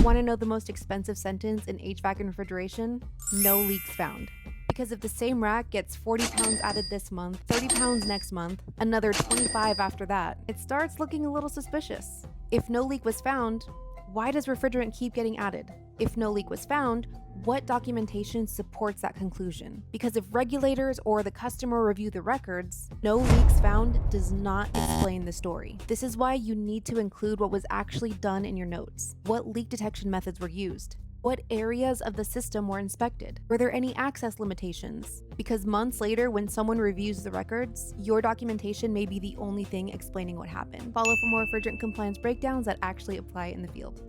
Want to know the most expensive sentence in HVAC and refrigeration? No leaks found. Because if the same rack gets 40 pounds added this month, 30 pounds next month, another 25 after that, it starts looking a little suspicious. If no leak was found, why does refrigerant keep getting added? If no leak was found, what documentation supports that conclusion? Because if regulators or the customer review the records, no leaks found does not explain the story. This is why you need to include what was actually done in your notes. What leak detection methods were used? What areas of the system were inspected? Were there any access limitations? Because months later, when someone reviews the records, your documentation may be the only thing explaining what happened. Follow for more refrigerant compliance breakdowns that actually apply in the field.